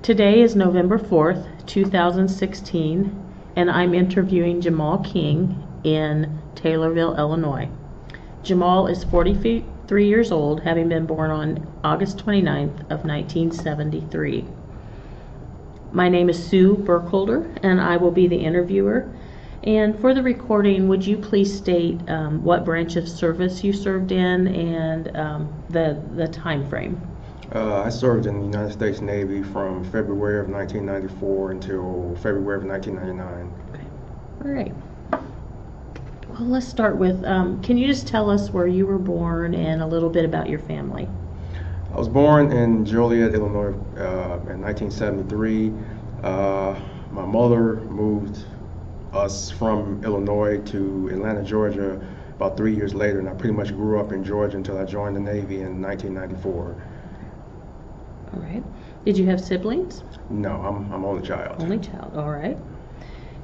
Today is November 4th, 2016, and I'm interviewing Jamal King in Taylorville, Illinois. Jamal is 43 years old, having been born on August 29th of 1973. My name is Sue Burkholder, and I will be the interviewer. And for the recording, would you please state what branch of service you served in and the time frame? I served in the United States Navy from February of 1994 until February of 1999. Okay. All right. Well, let's start with, can you just tell us where you were born and a little bit about your family? I was born in Joliet, Illinois in 1973. My mother moved us from Illinois to Atlanta, Georgia about 3 years later, and I pretty much grew up in Georgia until I joined the Navy in 1994. All right. Did you have siblings? No, I'm only child. Only child, all right.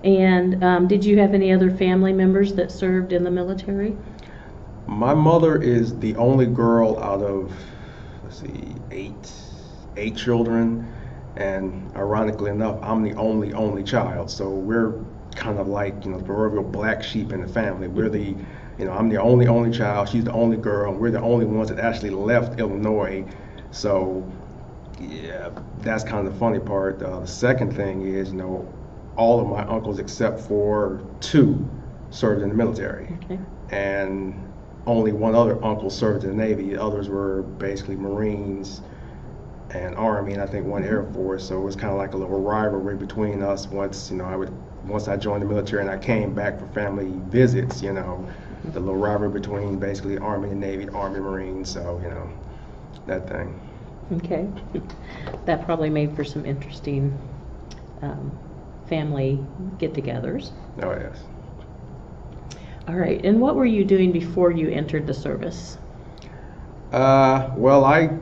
And did you have any other family members that served in the military? My mother is the only girl out of, let's see, eight children, and ironically enough, I'm the only child. So we're kind of like, the proverbial black sheep in the family. We're the, I'm the only child. She's the only girl. And we're the only ones that actually left Illinois. So yeah, that's kind of the funny part. The second thing is, all of my uncles except for two served in the military. Okay. And only one other uncle served in the Navy. The others were basically Marines and Army, and I think one Air Force. So it was kind of like a little rivalry between us once I joined the military and I came back for family visits, the little rivalry between basically Army and Navy, Army, Marines, so, that thing. Okay. That probably made for some interesting family get-togethers. Oh, yes. All right. And what were you doing before you entered the service? Well, I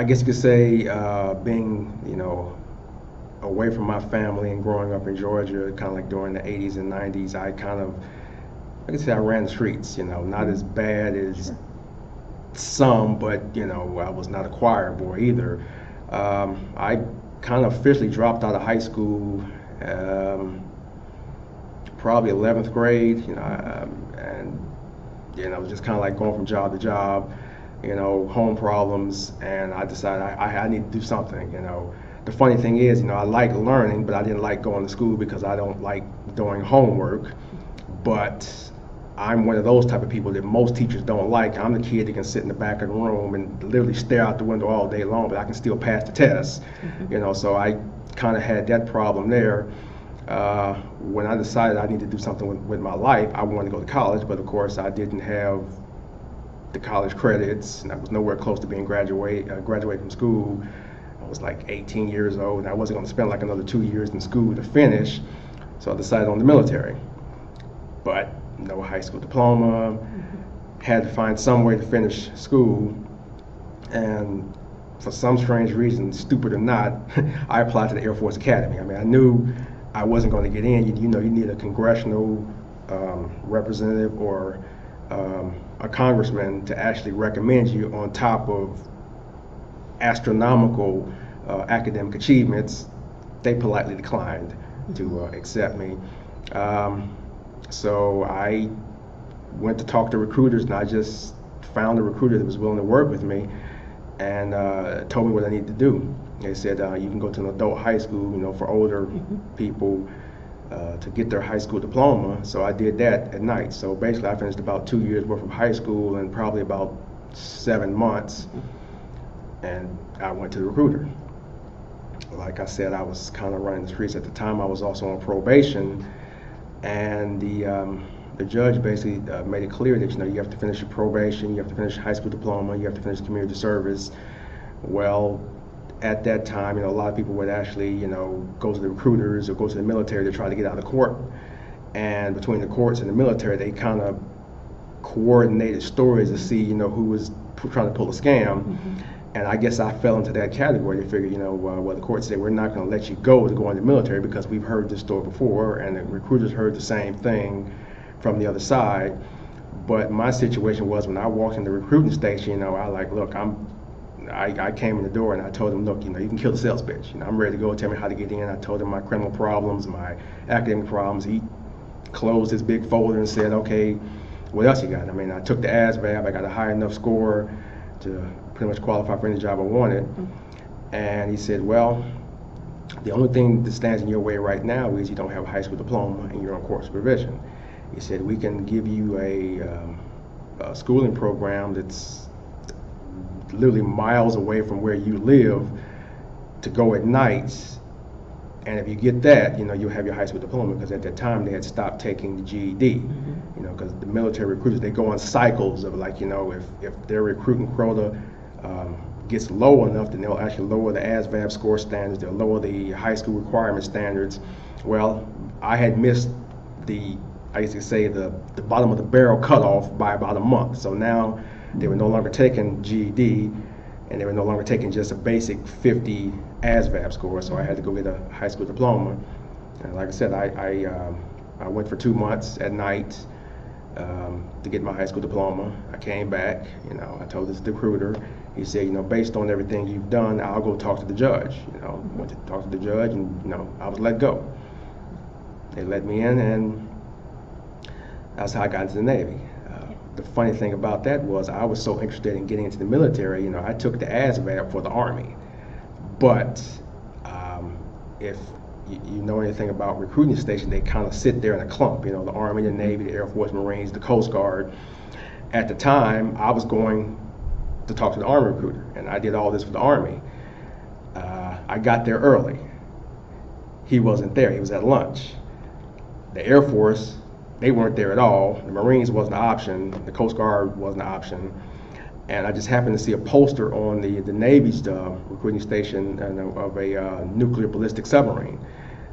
guess you could say being, away from my family and growing up in Georgia, kind of like during the 80s and 90s, I could say I ran the streets, not as bad as some, but I was not a choir boy either. I kind of officially dropped out of high school probably 11th grade, and I was just kind of like going from job to job, home problems, and I decided I need to do something. The funny thing is, I like learning, but I didn't like going to school because I don't like doing homework. But I'm one of those type of people that most teachers don't like. I'm the kid that can sit in the back of the room and literally stare out the window all day long, but I can still pass the test. Mm-hmm. So I kind of had that problem there. When I decided I need to do something with my life, I wanted to go to college, but of course I didn't have the college credits, and I was nowhere close to being graduate from school. I was like 18 years old, and I wasn't going to spend like another 2 years in school to finish, so I decided on the military. But no high school diploma, had to find some way to finish school, and for some strange reason, stupid or not, I applied to the Air Force Academy. I knew I wasn't going to get in. You need a congressional representative or a congressman to actually recommend you on top of astronomical academic achievements. They politely declined to accept me. So I went to talk to recruiters, and I just found a recruiter that was willing to work with me, and told me what I needed to do. They said you can go to an adult high school, for older people to get their high school diploma. So I did that at night. So basically I finished about 2 years worth of high school in probably about 7 months, and I went to the recruiter. Like I said, I was kind of running the streets at the time. I was also on probation, and the judge basically made it clear that you have to finish your probation, you have to finish high school diploma, you have to finish community service. Well, at that time, a lot of people would actually, go to the recruiters or go to the military to try to get out of court. And between the courts and the military, they kind of coordinated stories to see, who was trying to pull a scam. Mm-hmm. And I guess I fell into that category. They figured, well, the court said, we're not going to let you go to go in the military because we've heard this story before, and the recruiters heard the same thing from the other side. But my situation was, when I walked in the recruiting station, I like, look, I'm I came in the door and I told him, look, you can kill the sales pitch. I'm ready to go. Tell me how to get in. I told him my criminal problems, my academic problems. He closed his big folder and said, okay, what else you got? I took the ASVAB. I got a high enough score to pretty much qualify for any job I wanted. And he said, well, the only thing that stands in your way right now is you don't have a high school diploma and you're on court supervision. He said, we can give you a schooling program that's literally miles away from where you live to go at nights, and if you get that, you'll have your high school diploma, because at that time they had stopped taking the GED. Because the military recruiters, they go on cycles of like, if their recruiting quota gets low enough, then they'll actually lower the ASVAB score standards, they'll lower the high school requirement standards. Well, I had missed I used to say the bottom of the barrel cutoff by about a month. So now they were no longer taking GED, and they were no longer taking just a basic 50 ASVAB score. So I had to go get a high school diploma. And like I said, I went for 2 months at night to get my high school diploma. I came back, I told this recruiter. He said, based on everything you've done, I'll go talk to the judge. Went to talk to the judge, and I was let go. They let me in, and that's how I got into the Navy. The funny thing about that was I was so interested in getting into the military. I took the ASVAB for the Army. But if you know anything about recruiting stations, they kind of sit there in a clump. The Army, the Navy, the Air Force, Marines, the Coast Guard. At the time, I was going to talk to the Army recruiter, and I did all this for the Army. I got there early. He wasn't there. He was at lunch. The Air Force, they weren't there at all. The Marines wasn't an option. The Coast Guard wasn't an option. And I just happened to see a poster on the Navy's recruiting station of a nuclear ballistic submarine.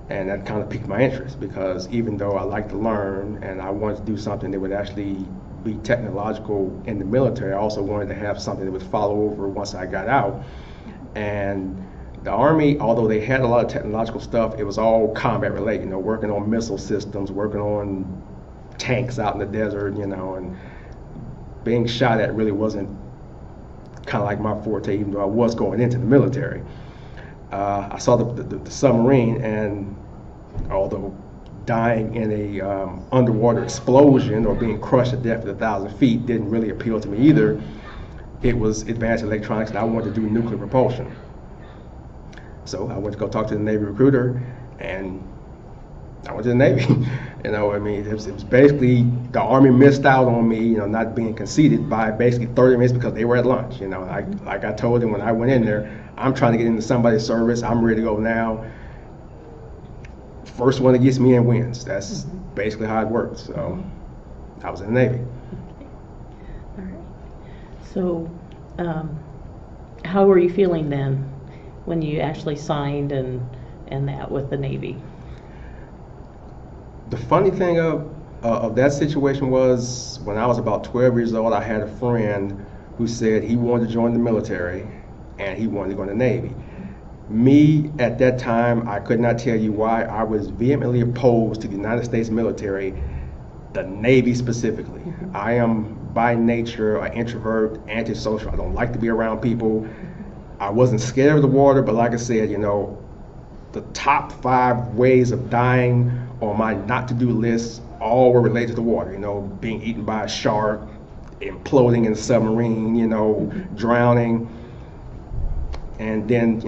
And that kind of piqued my interest, because even though I like to learn and I wanted to do something that would actually be technological in the military, I also wanted to have something that would follow over once I got out. And the Army, although they had a lot of technological stuff, it was all combat related, working on missile systems, working on tanks out in the desert, and being shot at really wasn't kind of like my forte, even though I was going into the military. I saw the submarine, and although dying in a underwater explosion or being crushed to death at 1,000 feet didn't really appeal to me either, it was advanced electronics, and I wanted to do nuclear propulsion. So I went to go talk to the Navy recruiter, and I went to the Navy. It was basically the Army missed out on me, not being conceded by basically 30 minutes because they were at lunch. Like I told them when I went in there, I'm trying to get into somebody's service. I'm ready to go now. First one that gets me in wins. That's basically how it works. So I was in the Navy. All right. So how were you feeling then when you actually signed and that with the Navy? The funny thing of that situation was, when I was about 12 years old, I had a friend who said he wanted to join the military and he wanted to go in the Navy. Me, at that time, I could not tell you why. I was vehemently opposed to the United States military, the Navy specifically. I am by nature an introvert, antisocial. I don't like to be around people. I wasn't scared of the water, but like I said, the top 5 ways of dying on my not to do list all were related to the water. Being eaten by a shark, imploding in a submarine, drowning. And then,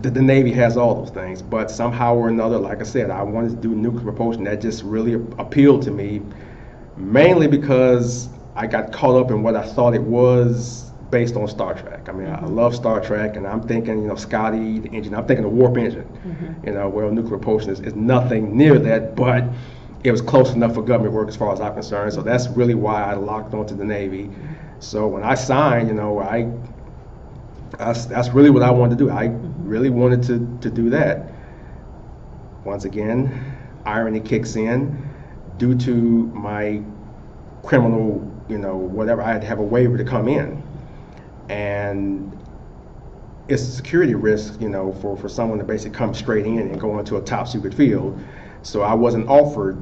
the Navy has all those things. But somehow or another, like I said, I wanted to do nuclear propulsion. That just really appealed to me, mainly because I got caught up in what I thought it was based on Star Trek. I love Star Trek, and I'm thinking, Scotty, the engine, I'm thinking the warp engine. Well, nuclear propulsion is nothing near that, but it was close enough for government work as far as I'm concerned. So that's really why I locked onto the Navy. So when I signed, that's really what I wanted to do. I really wanted to do that. Once again, irony kicks in. Due to my criminal, whatever, I had to have a waiver to come in. And it's a security risk, for someone to basically come straight in and go into a top secret field. So I wasn't offered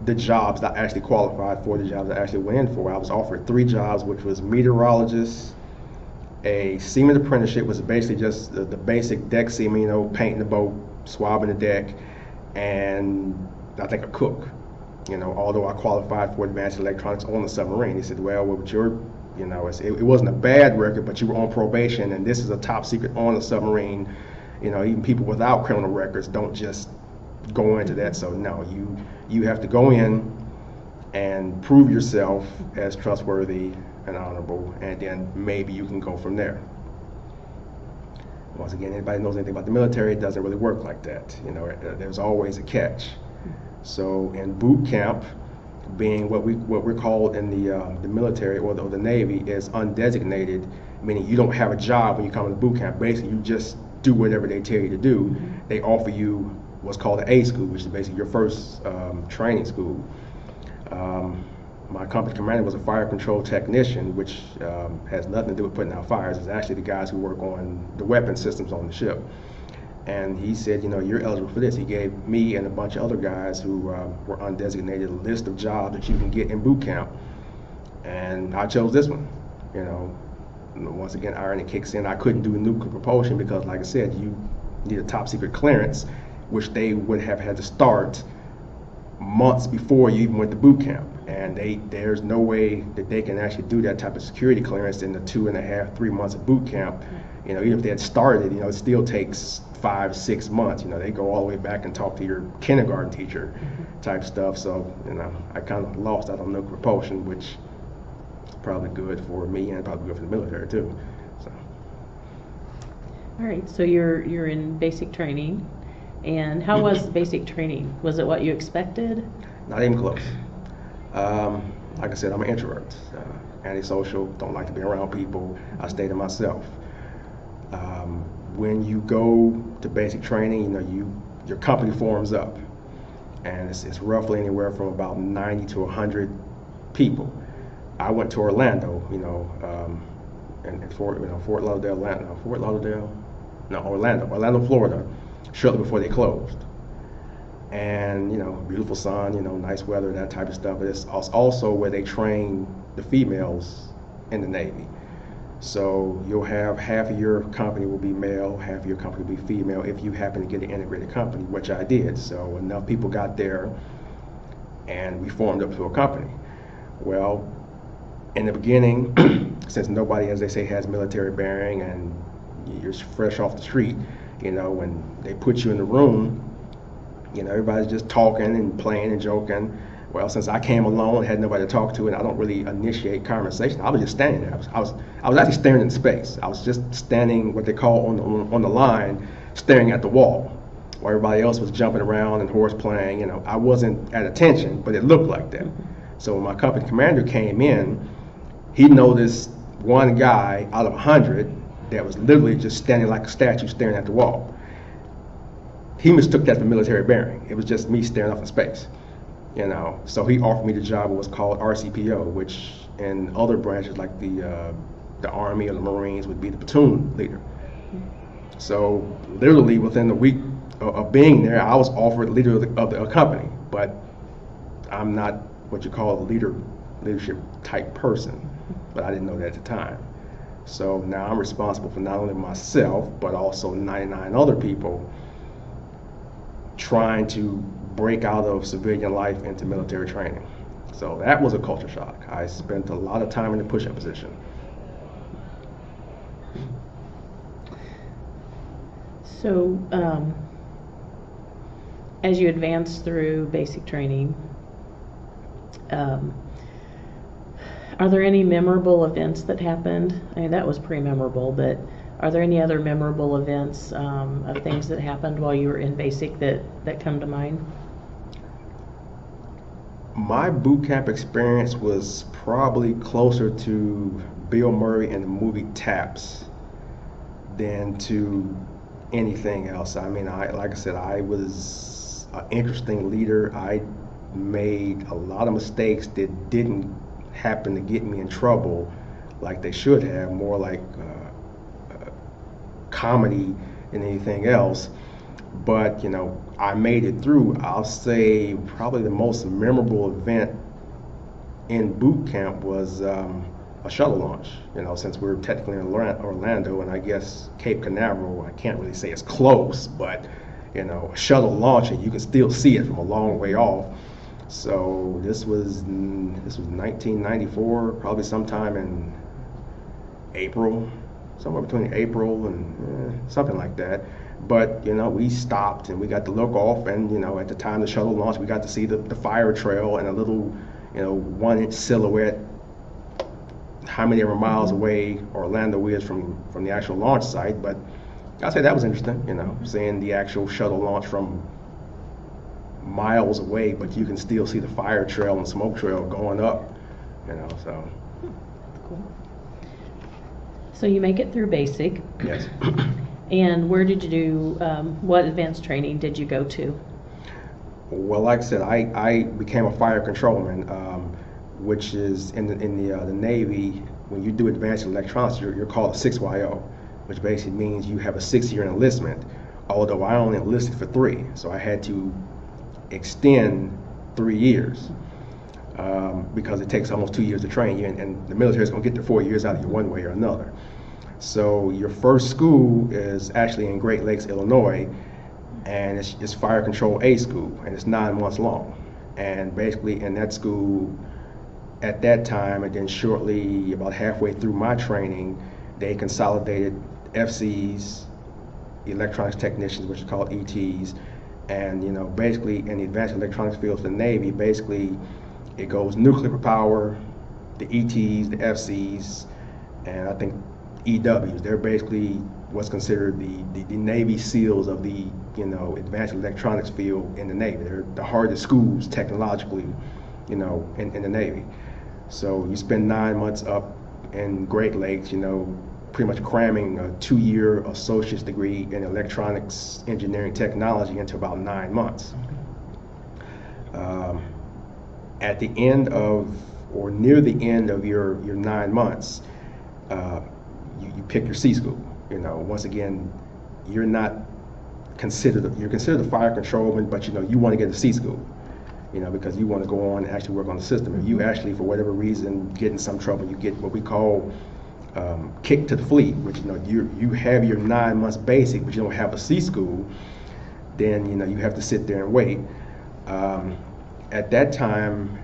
the jobs that I actually qualified for, the jobs that I actually went in for. I was offered 3 jobs, which was meteorologist, A seaman apprenticeship was basically just the basic deck seaman, you know, painting the boat, swabbing the deck, and I think a cook. You know, although I qualified for advanced electronics on the submarine. He said, well, with your, you know, it wasn't a bad record, but you were on probation, and this is a top secret on the submarine. You know, even people without criminal records don't just go into that. So no, you have to go in and prove yourself as trustworthy and honorable, and then maybe you can go from there. Once again, anybody knows anything about the military, it doesn't really work like that. You know, there's always a catch. So in boot camp, being what we're called in the military or the Navy is undesignated, meaning you don't have a job when you come to boot camp. Basically, you just do whatever they tell you to do. They offer you what's called the A school, which is basically your first training school. My company commander was a fire control technician, which has nothing to do with putting out fires. It's actually the guys who work on the weapon systems on the ship. And he said, you know, you're eligible for this. He gave me and a bunch of other guys who were undesignated a list of jobs that you can get in boot camp. And I chose this one. You know, once again, irony kicks in. I couldn't do nuclear propulsion because, like I said, you need a top secret clearance, which they would have had to start months before you even went to boot camp. And there's no way that they can actually do that type of security clearance in the 2.5, 3 months of boot camp. You know, even if they had started, you know, it still takes 5, 6 months. You know, they go all the way back and talk to your kindergarten teacher type stuff. So, you know, I kind of lost out on nuclear propulsion, which is probably good for me and probably good for the military too. So. All right, so you're in basic training, and how was the basic training? Was it what you expected? Not even close. Like I said, I'm an introvert, antisocial, don't like to be around people. I stay to myself. When you go to basic training, you know, your company forms up, and it's roughly anywhere from about 90 to 100 people. I went to Orlando, you know, and Orlando, Florida, shortly before they closed. And, you know, beautiful sun, you know, nice weather, that type of stuff. But it's also where they train the females in the Navy. So you'll have half of your company will be male, half of your company will be female if you happen to get an integrated company, which I did. So enough people got there and we formed up to a company. Well, in the beginning, since nobody, as they say, has military bearing and you're fresh off the street, you know, when they put you in the room, you know, everybody's just talking and playing and joking. Well, since I came alone, had nobody to talk to, and I don't really initiate conversation, I was just standing there. I was actually staring into space. I was just standing, what they call on the line, staring at the wall, while everybody else was jumping around and horse playing. You know, I wasn't at attention, but it looked like that. So when my company commander came in, he noticed one guy out of 100 that was literally just standing like a statue, staring at the wall. He mistook that for military bearing. It was just me staring off in space, you know. So he offered me the job of what's called RCPO, which in other branches like the Army or the Marines would be the platoon leader. So literally within a week of being there, I was offered leader of the company, but I'm not what you call a leadership type person, but I didn't know that at the time. So now I'm responsible for not only myself, but also 99 other people trying to break out of civilian life into military training. So that was a culture shock. I spent a lot of time in the push-up position. So as you advance through basic training, are there any memorable events that happened? I mean, that was pretty memorable, but are there any other memorable events of things that happened while you were in basic that come to mind? My boot camp experience was probably closer to Bill Murray in the movie Taps than to anything else. I mean, like I said, I was an interesting leader. I made a lot of mistakes that didn't happen to get me in trouble like they should have, more like comedy than anything else. But, you know, I made it through. I'll say probably the most memorable event in boot camp was a shuttle launch. Since we're technically in Orlando, and I guess Cape Canaveral, I can't really say it's close, but a shuttle launch, and you can still see it from a long way off. So this was 1994, probably sometime in April, somewhere between April and something like that. But we stopped and we got to look off, and at the time the shuttle launched, we got to see the fire trail and a little 1-inch silhouette, how many ever miles away Orlando is from the actual launch site. But I'd say that was interesting, seeing the actual shuttle launch from miles away, but you can still see the fire trail and smoke trail going up, so. Cool. So you make it through basic. Yes. And where did you do, what advanced training did you go to? Well, like I said, I became a fire controlman, which is in the Navy. When you do advanced electronics, you're called a 6YO, which basically means you have a 6-year enlistment, although I only enlisted for 3, so I had to extend 3 years because it takes almost 2 years to train you, and the military is going to get their 4 years out of you one way or another. So your first school is actually in Great Lakes, Illinois, and it's Fire Control A school, and it's 9 months long. And basically in that school, at that time, and then shortly, about halfway through my training, they consolidated FCs, electronics technicians, which are called ETs, and basically in the advanced electronics field for the Navy, basically it goes nuclear power, the ETs, the FCs, and I think EWs. They're basically what's considered the Navy SEALs of the advanced electronics field in the Navy. They're the hardest schools technologically, in the Navy. So you spend 9 months up in Great Lakes, pretty much cramming a 2-year associate's degree in electronics engineering technology into about 9 months. At the end of, or near the end of your 9 months, you pick your C school. Once again, you're considered a fire controlman, but you want to get to C school, because you want to go on and actually work on the system. If you actually, for whatever reason, get in some trouble, you get what we call kicked to the fleet, which you have your 9 months basic, but you don't have a C school. Then you have to sit there and wait. At that time,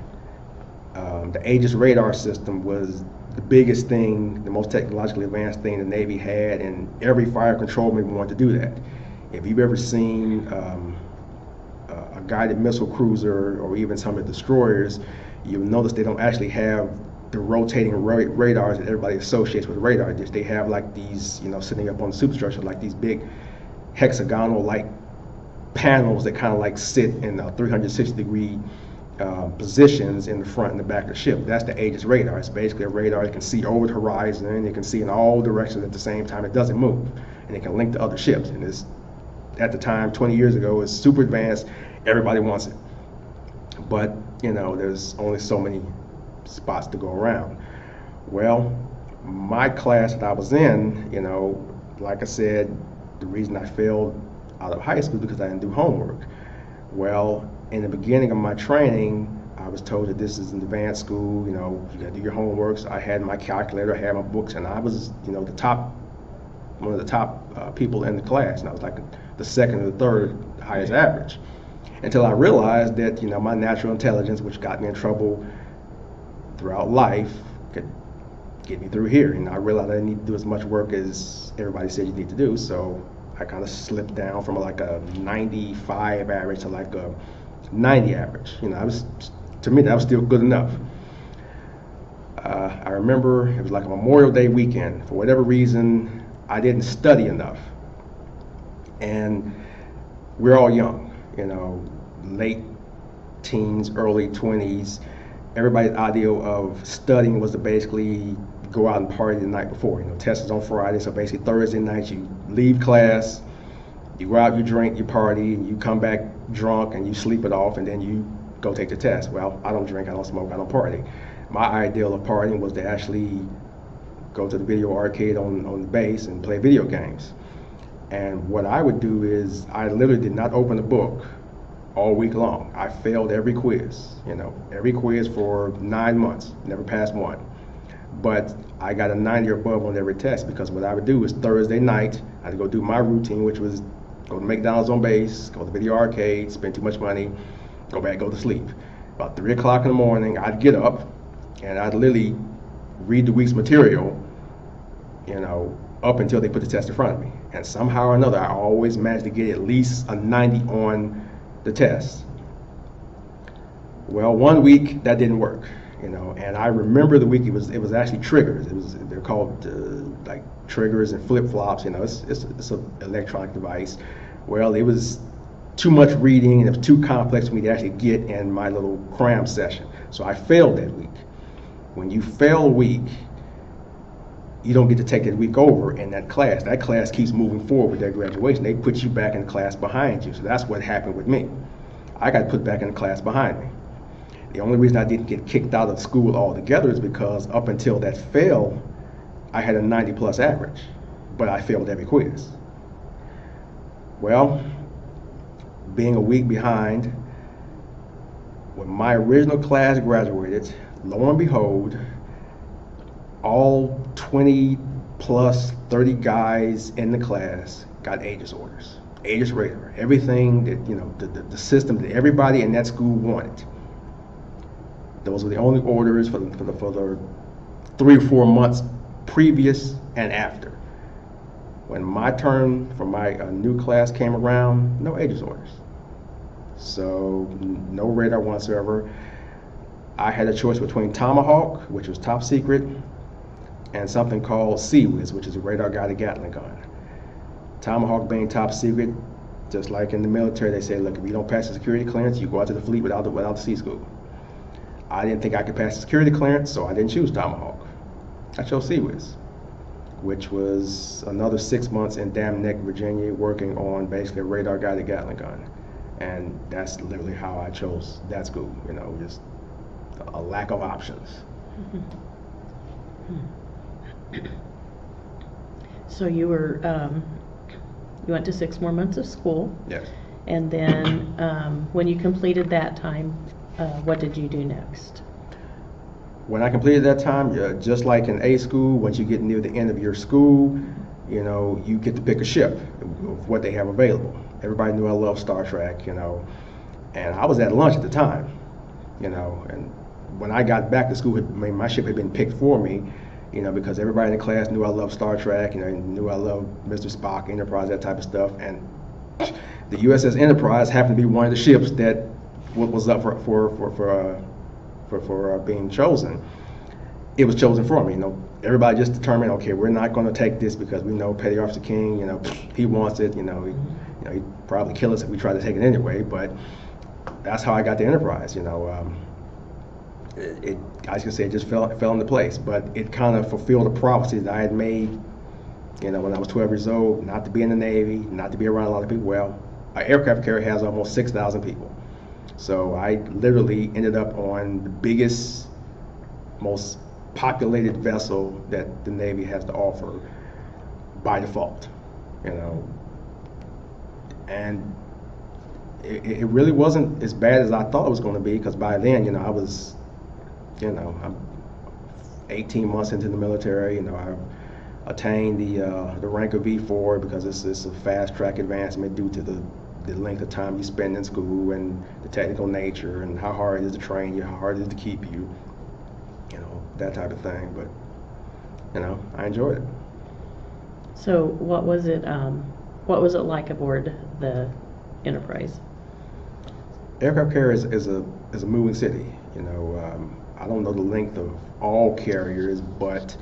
the Aegis radar system was the biggest thing, the most technologically advanced thing the Navy had, and every fire controlman wanted to do that. If you've ever seen a guided missile cruiser or even some of the destroyers, you'll notice they don't actually have the rotating radars that everybody associates with radar. They have like these, sitting up on the superstructure, like these big hexagonal like panels that kind of like sit in 360-degree positions in the front and the back of the ship. That's the Aegis radar. It's basically a radar that can see over the horizon, and it can see in all directions at the same time. It doesn't move, and it can link to other ships. And it's, at the time, 20 years ago, it's super advanced. Everybody wants it, but there's only so many spots to go around. Well, my class that I was in, like I said, the reason I failed out of high school is because I didn't do homework. Well, in the beginning of my training, I was told that this is an advanced school, you gotta do your homeworks. I had my calculator, I had my books, and I was, one of the top people in the class, and I was like the second or the third highest average. Until I realized that, my natural intelligence, which got me in trouble throughout life, could get me through here. And I realized I didn't need to do as much work as everybody said you need to do, so I kind of slipped down from like a 95 average to like a 90 average. To me, that was still good enough. I remember it was like a Memorial Day weekend. For whatever reason, I didn't study enough. And we're all young, late teens, early 20s. Everybody's ideal of studying was to basically go out and party the night before. Test is on Friday, so basically Thursday night you leave class, you go out, you drink, you party, and you come back drunk and you sleep it off, and then you go take the test. Well, I don't drink, I don't smoke, I don't party. My ideal of partying was to actually go to the video arcade on the base and play video games. And what I would do is I literally did not open a book all week long. I failed every quiz, every quiz for 9 months, never passed one. But I got a 90 or above on every test, because what I would do is Thursday night, I'd go do my routine, which was go to McDonald's on base, go to the video arcade, spend too much money, go back, go to sleep. About 3 o'clock in the morning, I'd get up and I'd literally read the week's material, up until they put the test in front of me. And somehow or another, I always managed to get at least a 90 on the test. Well, one week that didn't work, and I remember the week it was actually triggers. They're called like triggers and flip flops. It's an electronic device. Well, it was too much reading and it was too complex for me to actually get in my little cram session. So I failed that week. When you fail a week, you don't get to take that week over in that class. That class keeps moving forward with their graduation. They put you back in the class behind you. So that's what happened with me. I got put back in the class behind me. The only reason I didn't get kicked out of school altogether is because up until that fail, I had a 90 plus average, but I failed every quiz. Well, being a week behind, when my original class graduated, lo and behold, all 20 plus 30 guys in the class got Aegis orders, Aegis radar, everything that, the system that everybody in that school wanted. Those were the only orders for the 3 or 4 months previous and after. When my turn for my new class came around, no Aegis orders. So no radar whatsoever. I had a choice between Tomahawk, which was top secret, and something called CWIS, which is a radar guided Gatling gun. Tomahawk being top secret, just like in the military, they say, look, if you don't pass the security clearance, you go out to the fleet without the C school. I didn't think I could pass the security clearance, so I didn't choose Tomahawk. I chose CWIS, which was another 6 months in Dam Neck, Virginia, working on basically a radar guided Gatling gun. And that's literally how I chose that school, just a lack of options. So you went to 6 more months of school. Yes. And then when you completed that time, what did you do next? When I completed that time, just like in A school, once you get near the end of your school, you get to pick a ship of what they have available. Everybody knew I loved Star Trek, and I was at lunch at the time, and when I got back to school, my ship had been picked for me, because everybody in the class knew I loved Star Trek, knew I loved Mr. Spock, Enterprise, that type of stuff, and the USS Enterprise happened to be one of the ships that was up for being chosen. It was chosen for me. Everybody just determined, okay, we're not going to take this because we know Petty Officer King. He wants it. He'd probably kill us if we tried to take it anyway. But that's how I got the Enterprise. I can say it just fell into place. But it kind of fulfilled a prophecy that I had made, when I was 12 years old, not to be in the Navy, not to be around a lot of people. Well, our aircraft carrier has almost 6,000 people. So I literally ended up on the biggest, most populated vessel that the Navy has to offer by default, and it really wasn't as bad as I thought it was going to be, because by then, I was, I'm 18 months into the military. I attained the rank of V4 because it's a fast track advancement due to the length of time you spend in school and the technical nature and how hard it is to train you, how hard it is to keep you, that type of thing. But I enjoyed it. So what was it like aboard the Enterprise? Aircraft carrier is a moving city. I don't know the length of all carriers, but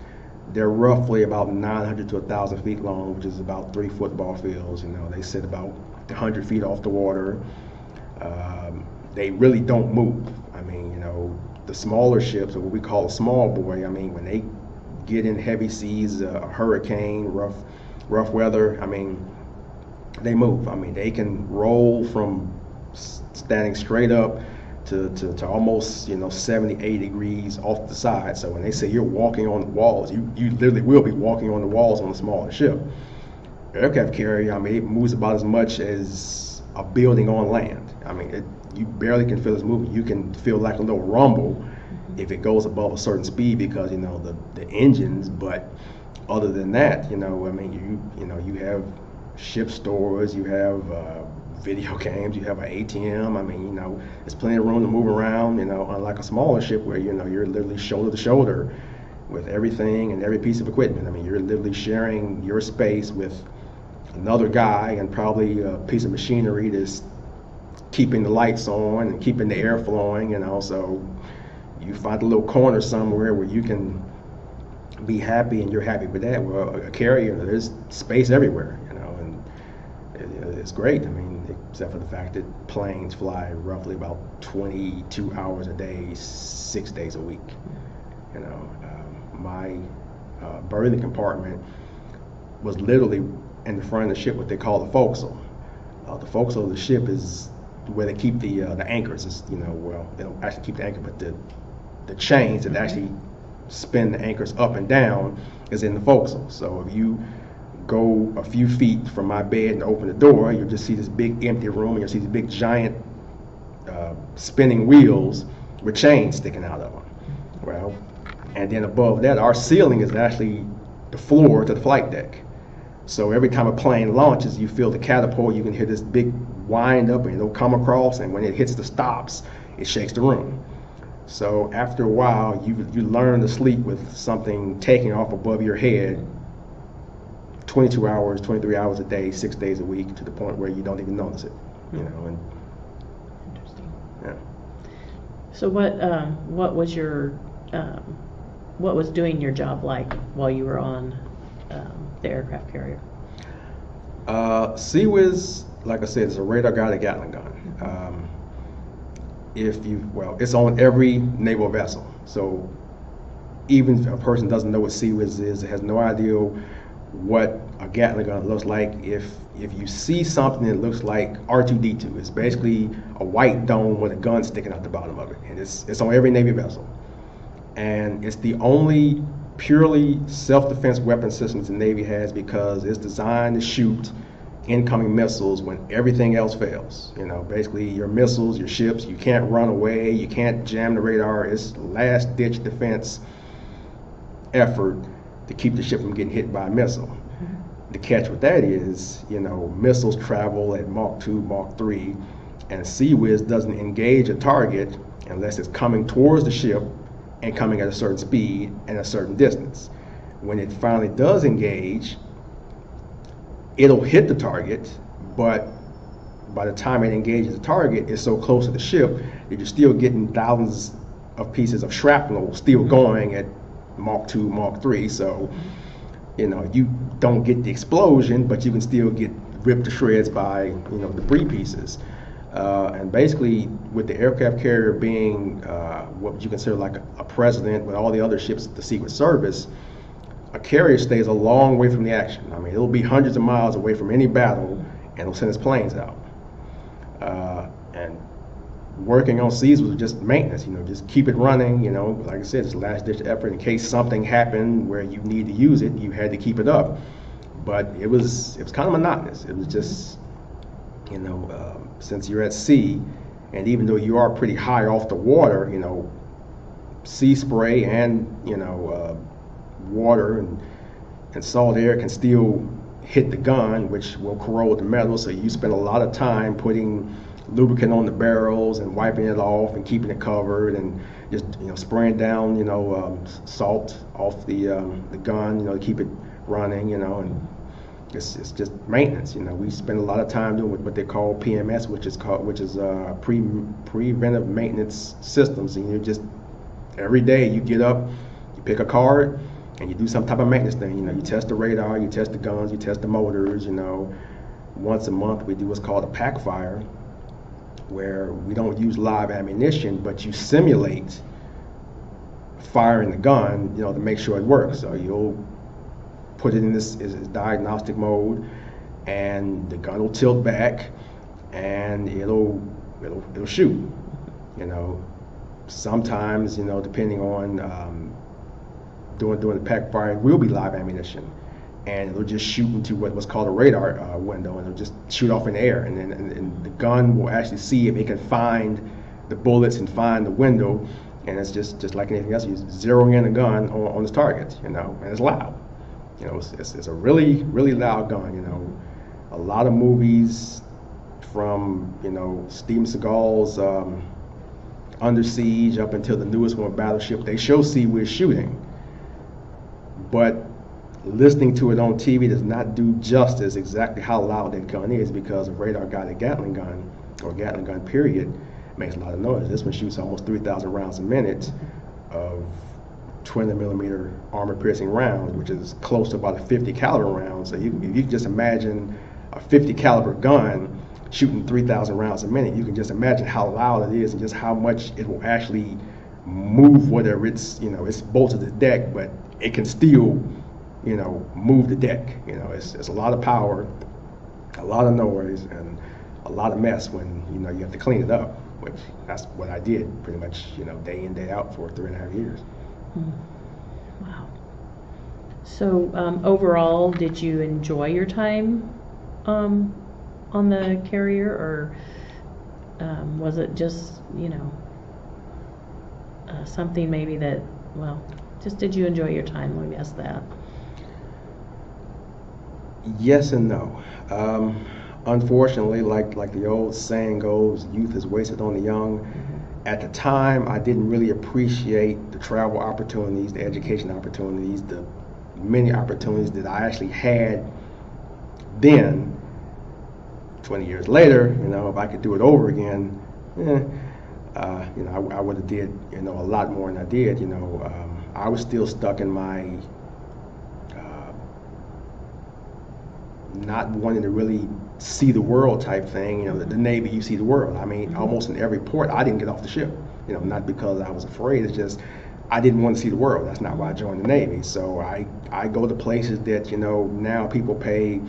they're roughly about 900 to 1,000 feet long, which is about 3 football fields. They sit about 100 feet off the water. They really don't move. The smaller ships, or what we call a small boy, when they get in heavy seas, a hurricane, rough weather, they move. They can roll from standing straight up to almost 70, 80 degrees off the side. So when they say you're walking on the walls, you literally will be walking on the walls on a smaller ship. Aircraft carrier, it moves about as much as a building on land. You barely can feel this moving. You can feel like a little rumble, if it goes above a certain speed because the engines. But other than that, I mean, you have ship stores, you have video games, you have an ATM. I mean, there's plenty of room to move around. Unlike a smaller ship where you're literally shoulder to shoulder with everything and every piece of equipment. I mean, you're literally sharing your space with another guy and probably a piece of machinery that's keeping the lights on and keeping the air flowing. So you find a little corner somewhere where you can be happy and you're happy with that. Well, a carrier, there's space everywhere, and it's great. I mean, except for the fact that planes fly roughly about 22 hours a day, 6 days a week. My berthing compartment was literally in the front of the ship, what they call the forecastle. The forecastle of the ship is where they keep the anchors. Well, they don't actually keep the anchor, but the chains that actually spin the anchors up and down is in the forecastle. So if you go a few feet from my bed and open the door, you'll just see this big empty room, and you'll see these big giant spinning wheels with chains sticking out of them. Well, and then above that, our ceiling is actually the floor to the flight deck. So every time a plane launches, you feel the catapult, you can hear this big wind up and it'll come across, and when it hits the stops, it shakes the room. So after a while, you learn to sleep with something taking off above your head 22 hours, 23 hours a day, 6 days a week, to the point where you don't even notice it. And Interesting. yeah. So what was doing your job like while you were on the aircraft carrier? CWIS, like I said, is a radar guided Gatling gun. It's on every naval vessel. So even if a person doesn't know what CWIS is, has no idea what a Gatling gun looks like, if you see something that looks like R2-D2, it's basically a white dome with a gun sticking out the bottom of it, and it's on every Navy vessel. And it's the only purely self-defense weapon system the Navy has, because it's designed to shoot incoming missiles when everything else fails. Basically your missiles, your ships, you can't run away, you can't jam the radar. It's last-ditch defense effort to keep the ship from getting hit by a missile. Mm-hmm. The catch with that is, missiles travel at Mach 2, Mach 3, and CWIS doesn't engage a target unless it's coming towards the ship and coming at a certain speed and a certain distance. When it finally does engage, it'll hit the target, but by the time it engages the target, it's so close to the ship that you're still getting thousands of pieces of shrapnel still going at Mach 2, Mach 3. So, you don't get the explosion, but you can still get ripped to shreds by, debris pieces. And basically, with the aircraft carrier being what you consider like a president with all the other ships, the Secret Service, a carrier stays a long way from the action. I mean, it'll be hundreds of miles away from any battle, and it'll send its planes out. And working on seas was just maintenance, just keep it running, like I said, it's a last-ditch effort. In case something happened where you need to use it, you had to keep it up. But it was kind of monotonous. It was just, since you're at sea, and even though you are pretty high off the water, sea spray and, water and salt air can still hit the gun, which will corrode the metal. So you spend a lot of time putting lubricant on the barrels and wiping it off and keeping it covered, and just spraying down salt off the gun to keep it running, and it's just maintenance. We spend a lot of time doing what they call PMS, which is preventive maintenance systems. And just every day you get up, you pick a card, and you do some type of maintenance thing. You test the radar, you test the guns, you test the motors. Once a month we do what's called a pack fire, where we don't use live ammunition, but you simulate firing the gun, to make sure it works. So you'll put it in this diagnostic mode, and the gun will tilt back, and it'll shoot. Sometimes, depending on doing the pack fire, it will be live ammunition, and it'll just shoot into what's called a radar window, and it'll just shoot off in the air, and the gun will actually see if it can find the bullets and find the window, and it's just like anything else. You're zeroing in a gun on this target, you know, and it's loud. You know, it's a really, really loud gun. You know, a lot of movies from, you know, Steven Seagal's Under Siege up until the newest one, Battleship, they show Seaweed shooting, but listening to it on TV does not do justice exactly how loud that gun is, because a radar-guided Gatling gun, or Gatling gun period, makes a lot of noise. This one shoots almost 3,000 rounds a minute of 20 millimeter armor-piercing rounds, which is close to about a 50 caliber round. So if you can just imagine a 50 caliber gun shooting 3,000 rounds a minute, you can just imagine how loud it is and just how much it will actually move, whether it's, you know, it's bolted to the deck, but it can still, you know, move the deck. You know, it's a lot of power, a lot of noise, and a lot of mess when, you know, you have to clean it up, which that's what I did pretty much, you know, day in, day out for 3.5 years. Wow. So overall, did you enjoy your time on the carrier, or was it just, you know, something maybe that, well, just did you enjoy your time? Let me ask that. Yes and no. Unfortunately, like the old saying goes, youth is wasted on the young. At the time, I didn't really appreciate the travel opportunities, the education opportunities, the many opportunities that I actually had then. 20 years later, you know, if I could do it over again, you know, I would have did, you know, a lot more than I did. You know, I was still stuck in my not wanting to really see the world type thing. You know, the Navy, you see the world. I mean, almost in every port, I didn't get off the ship. You know, not because I was afraid. It's just I didn't want to see the world. That's not why I joined the Navy. So I go to places that, you know, now people pay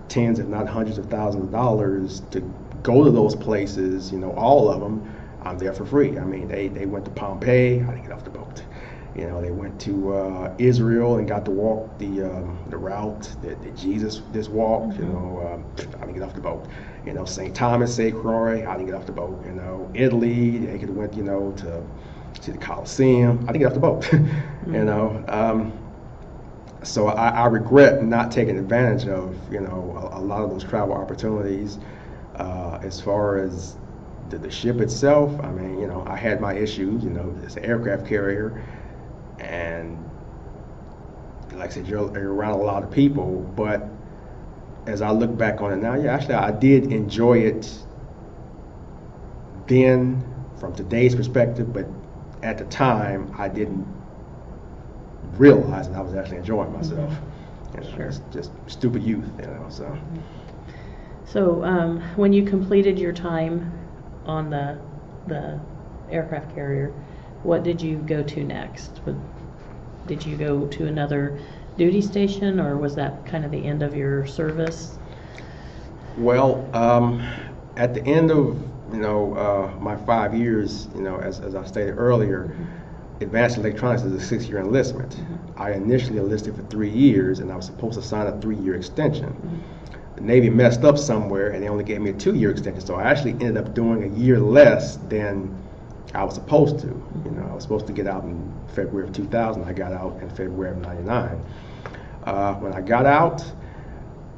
tens, if not hundreds of thousands of dollars to go to those places. You know, all of them. I'm there for free. I mean, they went to Pompeii. I didn't get off the boat. You know, they went to Israel and got to walk the route that Jesus just walked. You know, I didn't get off the boat. You know, St. Thomas, St. Croix, I didn't get off the boat. You know, Italy, they could have went, you know, to see the Colosseum. I didn't get off the boat. You know, so I regret not taking advantage of, you know, a lot of those travel opportunities. As far as the ship itself, I mean, you know, I had my issues. You know, it's an aircraft carrier. And like I said, you're around a lot of people, but as I look back on it now, yeah, actually I did enjoy it then from today's perspective, but at the time I didn't realize that I was actually enjoying myself. You know, Sure. It's just stupid youth, you know, so. So when you completed your time on the aircraft carrier, what did you go to next? Did you go to another duty station, or was that kind of the end of your service? Well, at the end of, you know, my 5 years, you know, as I stated earlier, advanced electronics is a 6-year enlistment. I initially enlisted for 3 years, and I was supposed to sign a 3-year extension. The Navy messed up somewhere, and they only gave me a 2-year extension, so I actually ended up doing a year less than I was supposed to. You know, I was supposed to get out in February of 2000. I got out in February of '99. When I got out,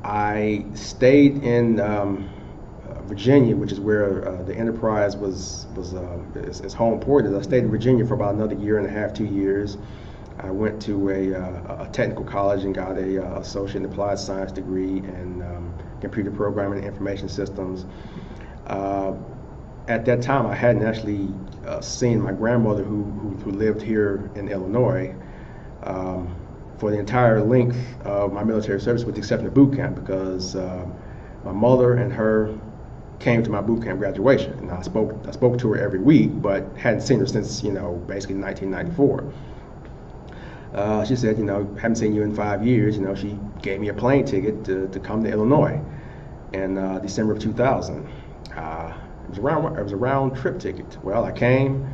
I stayed in Virginia, which is where the Enterprise was its home port. I stayed in Virginia for about another 1.5 to 2 years. I went to a technical college and got a associate in applied science degree in computer programming and information systems. At that time, I hadn't actually seen my grandmother who lived here in Illinois for the entire length of my military service, with the exception of boot camp, because my mother and her came to my boot camp graduation, and I spoke to her every week, but hadn't seen her since, you know, basically 1994. She said, you know, haven't seen you in 5 years. You know, she gave me a plane ticket to come to Illinois in December of 2000. It was a round trip ticket. Well, I came.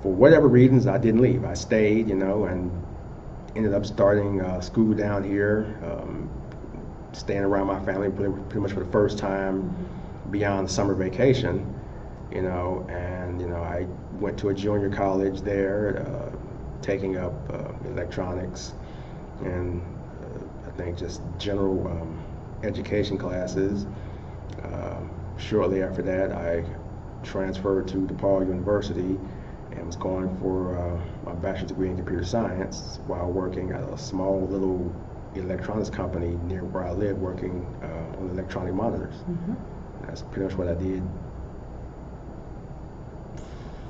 For whatever reasons, I didn't leave. I stayed, you know, and ended up starting school down here, staying around my family pretty much for the first time beyond summer vacation. and I went to a junior college there, taking up electronics and I think just general education classes. Shortly after that, I transferred to DePaul University and was going for my bachelor's degree in computer science while working at a small little electronics company near where I live, working on electronic monitors. Mm-hmm. That's pretty much what I did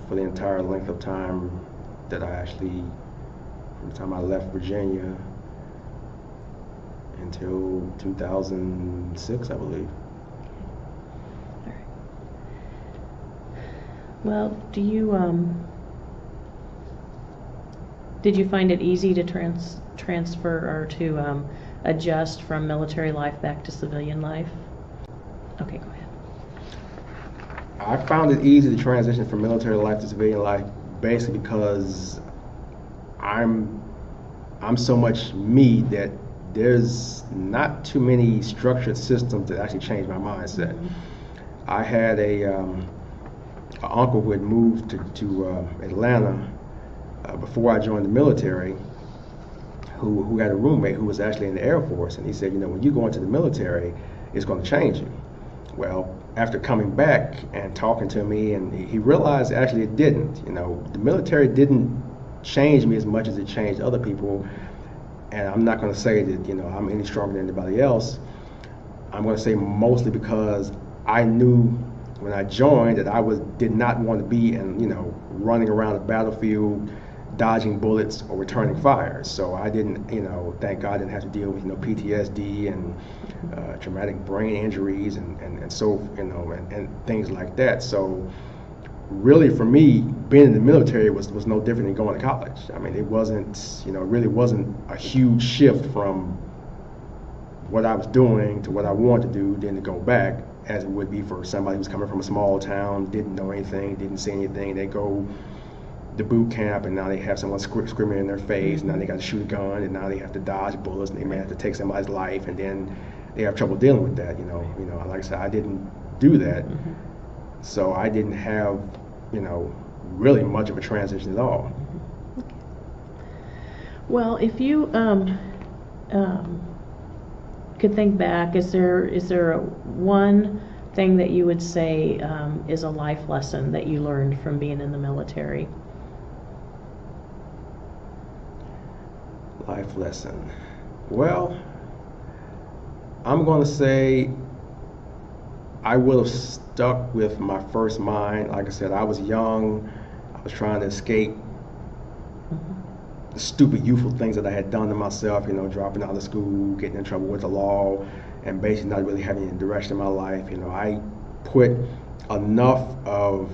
for the entire length of time that I actually, from the time I left Virginia until 2006, I believe. All right. Well, did you find it easy to transfer or to adjust from military life back to civilian life? Okay, go ahead. I found it easy to transition from military life to civilian life basically because I'm so much me that there's not too many structured systems that actually changed my mindset. Mm-hmm. I had an uncle who had moved to Atlanta before I joined the military, who had a roommate who was actually in the Air Force, and he said, when you go into the military, it's going to change you. Well, after coming back and talking to me, and he realized actually it didn't. The military didn't change me as much as it changed other people. And I'm not going to say that I'm any stronger than anybody else. I'm going to say mostly because I knew when I joined that I did not want to be running around the battlefield, dodging bullets or returning fire. So I didn't, thank God I didn't have to deal with PTSD and traumatic brain injuries and so and things like that. So really for me, being in the military was no different than going to college. I mean, it wasn't, it really wasn't a huge shift from what I was doing to what I wanted to do, then to go back, as it would be for somebody who's coming from a small town, didn't know anything, didn't see anything. They go to boot camp and now they have someone screaming in their face, and now they got to shoot a gun, and now they have to dodge bullets, and they may have to take somebody's life, and then they have trouble dealing with that. Like I said, I didn't do that. Mm-hmm. So I didn't have, really much of a transition at all. Okay. Well, if you could think back, is there one thing that you would say is a life lesson that you learned from being in the military? Life lesson. Well, I'm going to say I would have stuck with my first mind. Like I said, I was young. I was trying to escape the stupid, youthful things that I had done to myself, dropping out of school, getting in trouble with the law, and basically not really having any direction in my life. I put enough of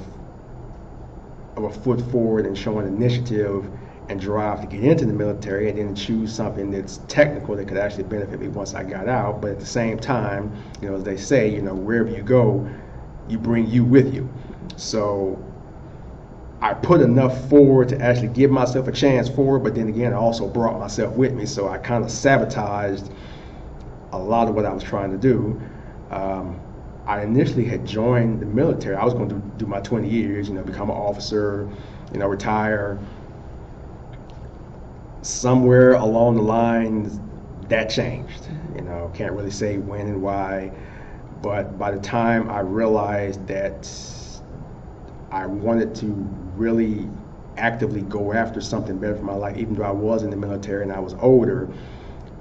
a foot forward and showing initiative and drive to get into the military, and then choose something that's technical that could actually benefit me once I got out. But at the same time, as they say, wherever you go, you bring you with you. So I put enough forward to actually give myself a chance forward, but then again, I also brought myself with me. So I kind of sabotaged a lot of what I was trying to do. I initially had joined the military. I was going to do my 20 years, become an officer, retire. Somewhere along the lines, that changed. Can't really say when and why, but by the time I realized that I wanted to really actively go after something better for my life, even though I was in the military and I was older,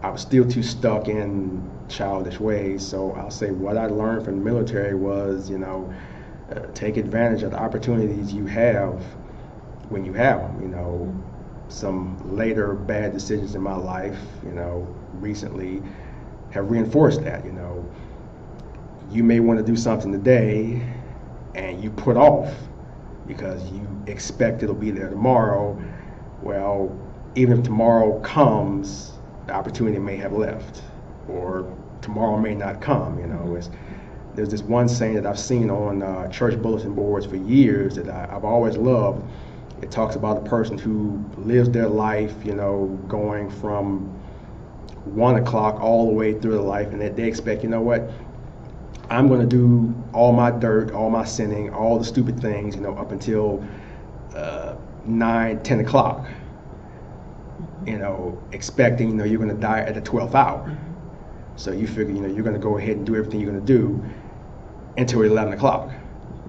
I was still too stuck in childish ways. So I'll say what I learned from the military was, take advantage of the opportunities you have when you have them. Some later bad decisions in my life, recently have reinforced that. You may want to do something today and you put off because you expect it'll be there tomorrow. Well, even if tomorrow comes, the opportunity may have left, or tomorrow may not come. There's this one saying that I've seen on church bulletin boards for years that I've always loved. It talks about a person who lives their life, going from 1 o'clock all the way through the life, and that they expect, I'm going to do all my dirt, all my sinning, all the stupid things, you know, up until 9, 10 o'clock, you know, expecting, you know, you're going to die at the 12th hour. So you figure, you know, you're going to go ahead and do everything you're going to do until 11 o'clock,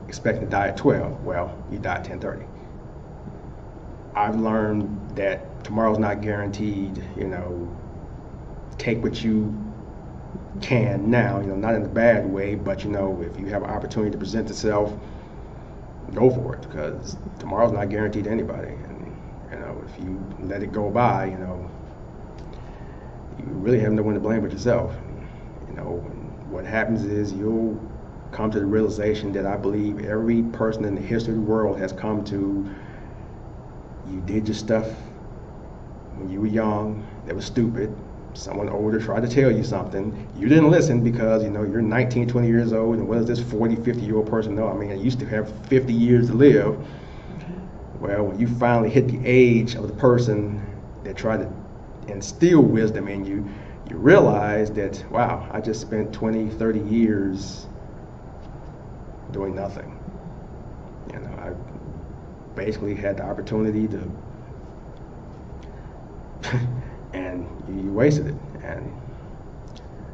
expecting to die at 12. Well, you die at 10:30. I've learned that tomorrow's not guaranteed, you know, take what you can now, you know, not in a bad way, but, you know, if you have an opportunity to present itself, go for it, because tomorrow's not guaranteed to anybody. And, you know, if you let it go by, you know, you really have no one to blame but yourself. You know, and what happens is you'll come to the realization that I believe every person in the history of the world has come to. You did your stuff when you were young that was stupid. Someone older tried to tell you something. You didn't listen because, you know, you're 19, 20 years old, and what does this 40, 50-year-old person know? I mean, I used to have 50 years to live. Well, when you finally hit the age of the person that tried to instill wisdom in you, you realize that, wow, I just spent 20, 30 years doing nothing. You know, I basically had the opportunity to and you wasted it. And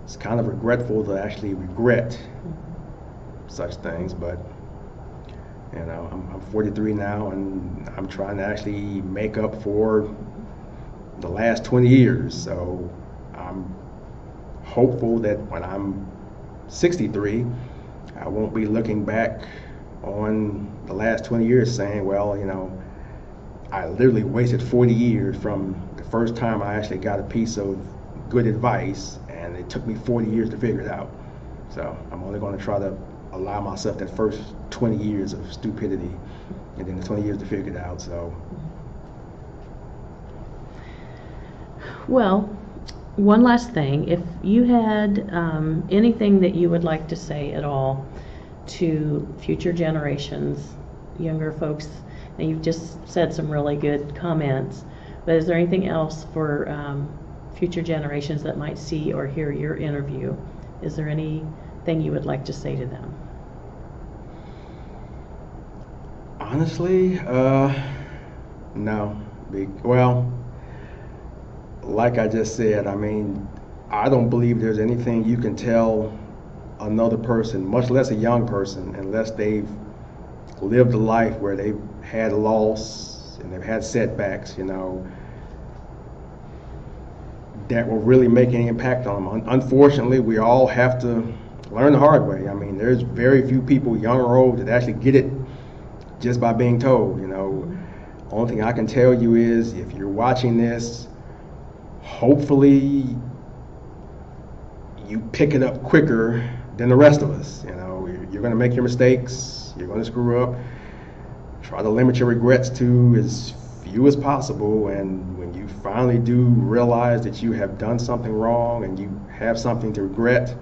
it's kind of regretful to actually regret such things, but you know, I'm 43 now, and I'm trying to actually make up for the last 20 years. So I'm hopeful that when I'm 63, I won't be looking back on the last 20 years saying, well, you know, I literally wasted 40 years from the first time I actually got a piece of good advice, and it took me 40 years to figure it out. So I'm only going to try to allow myself that first 20 years of stupidity, and then the 20 years to figure it out. So, well, one last thing. If you had anything that you would like to say at all to future generations, younger folks, and you've just said some really good comments, but is there anything else for future generations that might see or hear your interview? Is there anything you would like to say to them? Honestly, no. Well, like I just said, I mean, I don't believe there's anything you can tell another person, much less a young person, unless they've lived a life where they've had loss and they've had setbacks, you know, that will really make any impact on them. Unfortunately, we all have to learn the hard way. I mean, there's very few people, young or old, that actually get it just by being told, you know. Only thing I can tell you is, if you're watching this, hopefully you pick it up quicker than the rest of us. You know, you're going to make your mistakes, you're going to screw up. Try to limit your regrets to as few as possible, and when you finally do realize that you have done something wrong and you have something to regret,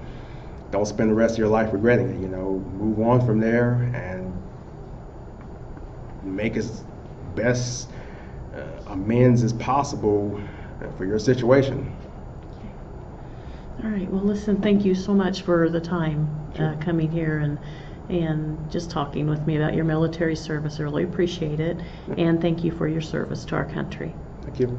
don't spend the rest of your life regretting it. You know, move on from there and make as best amends as possible for your situation. All right. Well, listen, thank you so much for the time coming here and just talking with me about your military service. I really appreciate it. And thank you for your service to our country. Thank you.